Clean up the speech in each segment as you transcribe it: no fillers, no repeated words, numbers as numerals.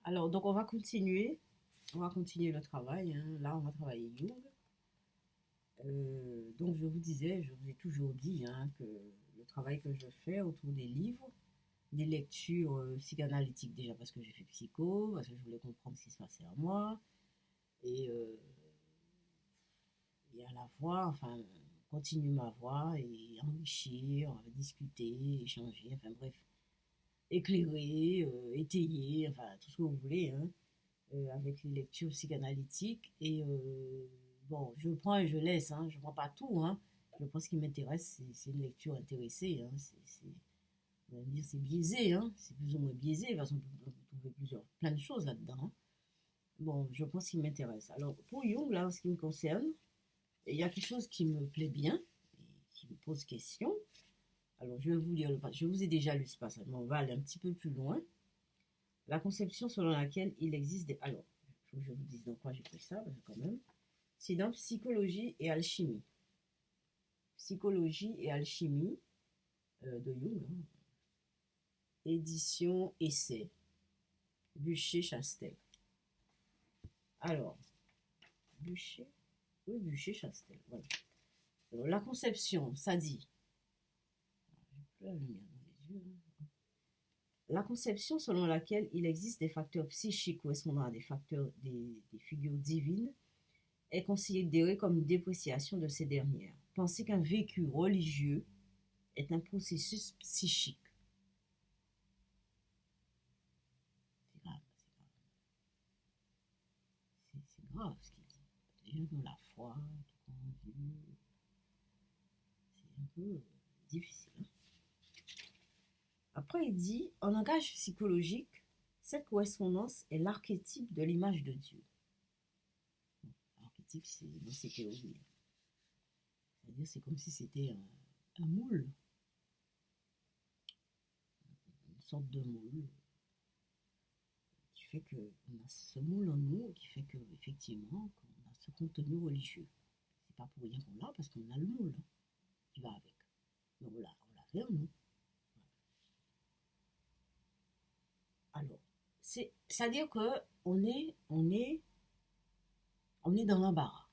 Alors, donc on va continuer. On va continuer le travail, hein. Là, on va travailler Jung. Donc, je vous ai toujours dit, hein, que le travail que je fais autour des livres, des lectures psychanalytiques, déjà parce que j'ai fait psycho, parce que je voulais comprendre ce qui se passait en moi, et, euh, et à la fois, enfin, continuer ma voix et enrichir, discuter, échanger, enfin bref, éclairer, étayer, enfin tout ce que vous voulez, hein, avec les lectures psychanalytiques. Et bon, je prends et je laisse, hein, je ne prends pas tout. Hein. Je prends ce qui m'intéresse, c'est une lecture intéressée. Hein, on va dire c'est biaisé, hein, c'est plus ou moins biaisé, parce qu'on peut trouver plein de choses là-dedans. Hein. Bon, je prends ce qui m'intéresse. Alors, pour Jung, là, en ce qui me concerne, il y a quelque chose qui me plaît bien, et qui me pose question. Alors, je vais vous lire je vous ai déjà lu ce passage, mais on va aller un petit peu plus loin. La conception selon laquelle il existe des... Alors, il faut que je vous dise dans quoi j'ai pris ça, parce que quand même. C'est dans Psychologie et Alchimie. Psychologie et Alchimie de Jung, hein. Édition Essai, Bûcher-Chastel. Alors, Bûcher, oui, Bûcher-Chastel, voilà. Alors, la conception, ça dit... J'ai plus la lumière dans les yeux. Hein. La conception selon laquelle il existe des facteurs psychiques correspondant à des facteurs, des figures divines, est considérée comme une dépréciation de ces dernières. Penser qu'un vécu religieux est un processus psychique. C'est grave, c'est grave ce qu'il dit. Déjà dans la foi, tout en Dieu, c'est un peu difficile. Hein. Après, il dit, en langage psychologique, cette correspondance est l'archétype de l'image de Dieu. L'archétype, c'est dans ces théories. C'est-à-dire, c'est comme si c'était un moule, une sorte de moule, qui fait qu'on a ce moule en nous, qui fait qu'effectivement, qu'on a ce contenu religieux. C'est pas pour rien qu'on l'a, parce qu'on a le moule qui va avec. Donc on l'a fait en nous. Alors, c'est-à-dire que on est dans l'embarras.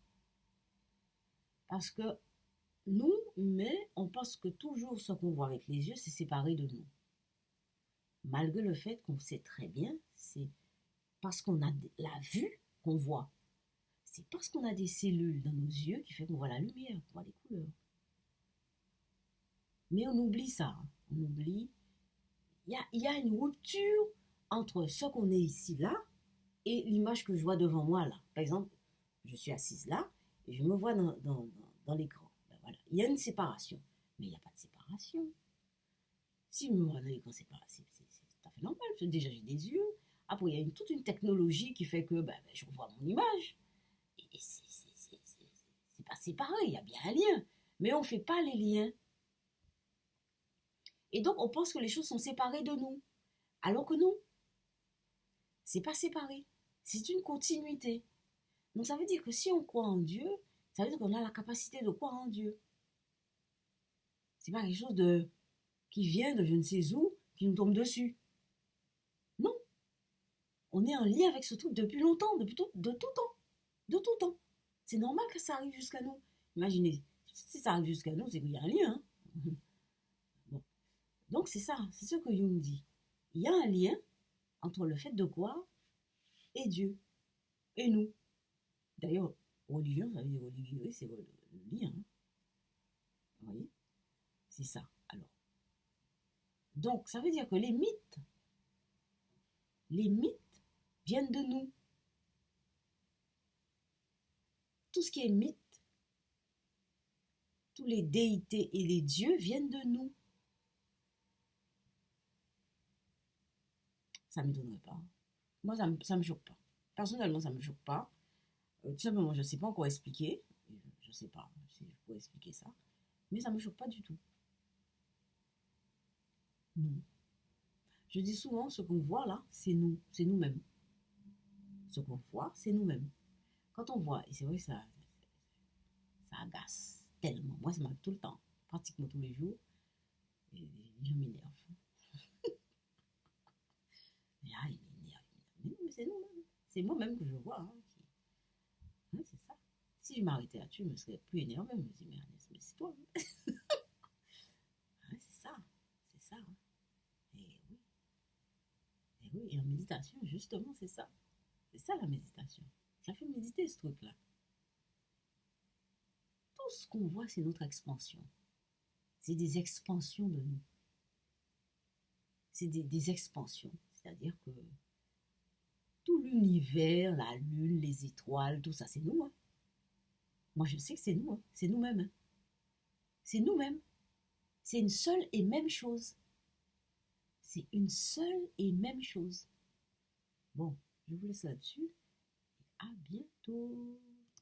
Parce que nous, humains, on pense que toujours ce qu'on voit avec les yeux, c'est séparé de nous. Malgré le fait qu'on sait très bien, c'est parce qu'on a la vue qu'on voit. C'est parce qu'on a des cellules dans nos yeux qui fait qu'on voit la lumière, qu'on voit les couleurs. Mais on oublie ça. Hein. On oublie. Il y a une rupture entre ce qu'on est ici, là, et l'image que je vois devant moi, là. Par exemple, je suis assise là, et je me vois dans l'écran. Ben voilà. Il y a une séparation. Mais il n'y a pas de séparation. Si je me vois dans l'écran, c'est tout à fait normal. Parce que déjà, j'ai des yeux. Après, il y a toute une technologie qui fait que je vois mon image. Et c'est pas séparé, il y a bien un lien. Mais on ne fait pas les liens. Et donc, on pense que les choses sont séparées de nous. Alors que non, c'est pas séparé. C'est une continuité. Donc, ça veut dire que si on croit en Dieu, ça veut dire qu'on a la capacité de croire en Dieu. C'est pas quelque chose qui vient de je ne sais où, qui nous tombe dessus. Non. On est en lien avec ce truc depuis longtemps, de tout temps. De tout temps. C'est normal que ça arrive jusqu'à nous. Imaginez, si ça arrive jusqu'à nous, c'est qu'il y a un lien. Hein. Bon. Donc c'est ça, c'est ce que Jung dit. Il y a un lien entre le fait de croire et Dieu, et nous. D'ailleurs, religion, ça veut dire religieux, c'est le lien. Hein. Vous voyez? C'est ça. Alors, donc ça veut dire que les mythes viennent de nous. Tout ce qui est mythe, tous les déités et les dieux viennent de nous. Ça ne m'étonnerait pas. Moi, ça me choque pas. Personnellement, ça ne me choque pas. Tout simplement, je ne sais pas encore expliquer. Je ne sais pas si je pourrais expliquer ça. Mais ça ne me choque pas du tout. Non. Je dis souvent, ce qu'on voit là, c'est nous. C'est nous-mêmes. Ce qu'on voit, c'est nous-mêmes. Quand on voit, et c'est vrai que ça agace tellement. Moi, ça m'arrive tout le temps. Pratiquement tous les jours. Et je m'énerve. Et là, il m'énerve. Mais c'est nous-mêmes. C'est moi-même que je vois. Hein, c'est ça. Si je m'arrêtais là-dessus, je me serais plus énervé. Je me dis, mais Agnès, mais c'est toi. C'est ça. C'est ça. Hein. Et oui. Et oui. Et en méditation, justement, c'est ça. C'est ça la méditation. Ça fait méditer ce truc-là. Tout ce qu'on voit, c'est notre expansion. C'est des expansions de nous. C'est des expansions. C'est-à-dire que tout l'univers, la lune, les étoiles, tout ça, c'est nous. Hein. Moi, je sais que c'est nous. Hein. C'est nous-mêmes. Hein. C'est nous-mêmes. C'est une seule et même chose. C'est une seule et même chose. Bon, je vous laisse là-dessus. À bientôt.